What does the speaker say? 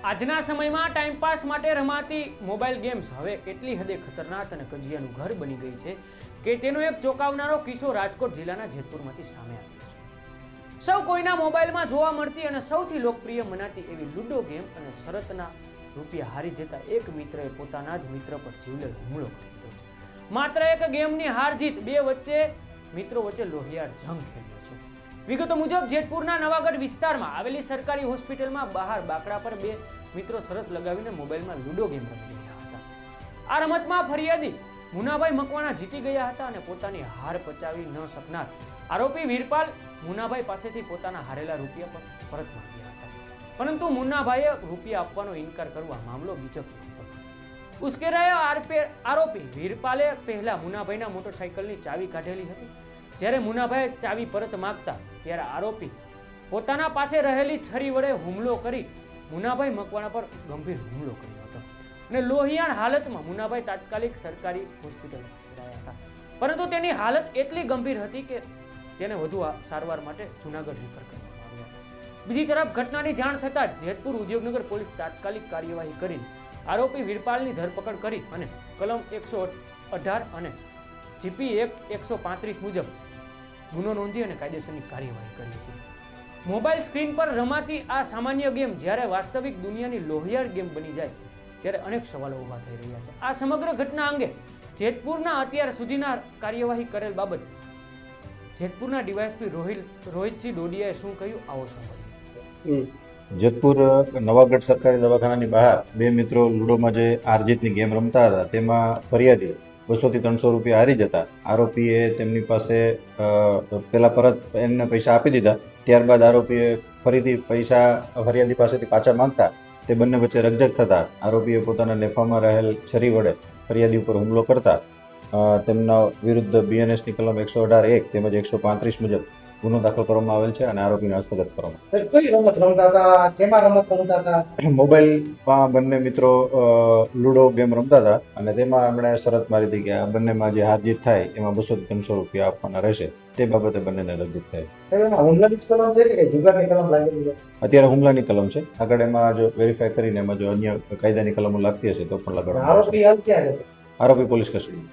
આજના સમયમાં ટાઈમપાસ માટે રમાતી મોબાઈલ ગેમ્સ હવે એટલી હદે ખતરનાક અને કજિયાનું ઘર બની ગઈ છે કે તેનો એક ચોંકાવનારો કિસ્સો રાજકોટ જિલ્લાના જેતપુરમાંથી સામે આવ્યો છે। સૌ કોઈના મોબાઈલમાં જોવા મળતી અને સૌથી લોકપ્રિય મનાતી એવી લૂડો ગેમ અને શરતના રૂપિયા હારી જતા એક મિત્રએ પોતાના જ મિત્ર પર જીવલેણ હુમલો કરી દીધો છે। માત્ર એક ગેમની હાર જીત મિત્રો વચ્ચે લોહિયાળ જંગ ખેલ્યો છે। વિગતો મુજબ જેતપુરના નવાગઢ વિસ્તારમાં આવેલી સરકારી હોસ્પિટલમાં બહાર બાકડા પર બે મિત્રો શરત લગાવીને મોબાઈલમાં લૂડો ગેમ રમી રહ્યા હતા। આ રમતમાં ફરિયાદી મુનાભાઈ મકવાણા જીતી ગયા હતા અને પોતાની હાર પચાવી ન શકનાર આરોપી વીરપાલ મુનાભાઈ પાસેથી પોતાના હારેલા રૂપિયા પરત માંગ્યા હતા, પરંતુ મુનાભાઈએ રૂપિયા આપવાનો ઇનકાર કરવા મામલો ગીચક્યો હતો। ઉશ્કેરાયેલો આરોપી વીરપાલે પહેલા મુનાભાઈના મોટરસાઇકલની ચાવી કાઢેલી હતી। જ્યારે મુનાભાઈએ ચાવી પરત માંગતા ત્યારે આરોપી પોતાના પાસે રહેલી છરી વડે હુમલો કરી મુનાભાઈ મકવાણા પર ગંભીર હુમલો કર્યો હતો અને લોહિયાળ હાલતમાં મુનાભાઈ તાત્કાલિક સરકારી હોસ્પિટલ ખસેડાયા હતા, પરંતુ તેની હાલત એટલી ગંભીર હતી કે તેને વધુ સારવાર માટે જૂનાગઢ રિફર કરવામાં આવ્યા। બીજી તરફ ઘટનાની જાણ થતાં જેતપુર ઉદ્યોગનગર પોલીસ તાત્કાલિક કાર્યવાહી કરીને આરોપી વીરપાલની ધરપકડ કરી અને કલમ 118 અને જીપી એક્ટ 135 મુજબ ગુનો નોંધી અને કાયદેસરની કાર્યવાહી કરી હતી। મોબાઈલ સ્ક્રીન પર રમાતી આ સામાન્ય ગેમ જ્યારે વાસ્તવિક દુનિયાની લોહિયાળ ગેમ બની જાય ત્યારે અનેક સવાલો ઊભા થઈ રહ્યા છે। આ સમગ્ર ઘટના અંગે જેતપુરના અત્યાર સુધીના કાર્યવાહી કરેલ બાબત જેતપુરના ડીવાયએસપી રોહિતસિંહ ડોડિયાએ શું કહ્યું, આવો સાંભળીએ। જેતપુર નવાગઢ સરકારી દવાખાનાની બહાર બે મિત્રો લૂડોમાં જે હારજીતની ગેમ રમતા હતા તેમાં ફરિયાદી 200 થી 300 રૂપિયા હારી જતા આરોપીએ તેમની પાસે પેલા પરત એમને પૈસા આપી દીધા। ત્યારબાદ આરોપીએ ફરીથી પૈસા ફરિયાદી પાસેથી પાછા માંગતા તે બંને વચ્ચે રકઝક થતા આરોપીએ પોતાના નેફામાં રહેલ છરી વડે ફરિયાદી ઉપર હુમલો કરતા તેમના વિરુદ્ધ બીએનએસની કલમ 118(1) તેમજ 135 મુજબ ગુનો દાખલ કરવામાં આવેલ છે અને આરોપીને હસ્તગત કરવામાં સર કઈ રમત રમતા હતા, કેમાં રમત રમતા હતા? મોબાઈલમાં બંને મિત્રો લૂડો ગેમ રમતા હતા અને તેમાં એમણે શરત મારી હતી કે આ બંનેમાં જે હાર જીત થાય એમાં 200 થી 300 રૂપિયા આપવાના રહેશે। તે બાબતે બંનેને રજૂ થાય। સર એમાં હુમલાની જ કલમ છે કે જુગારની કલમ લાગેલી છે? અત્યારે હુમલાની કલમ છે, આગળ એમાં જો વેરીફાઈ કરીને એમાં જો અન્ય કાયદાની કલમો લાગતી હશે તો પણ લગાડવામાં આવશે। આરોપી હાલ ક્યાં છે? આરોપી પોલીસ કસ્ટડીમાં।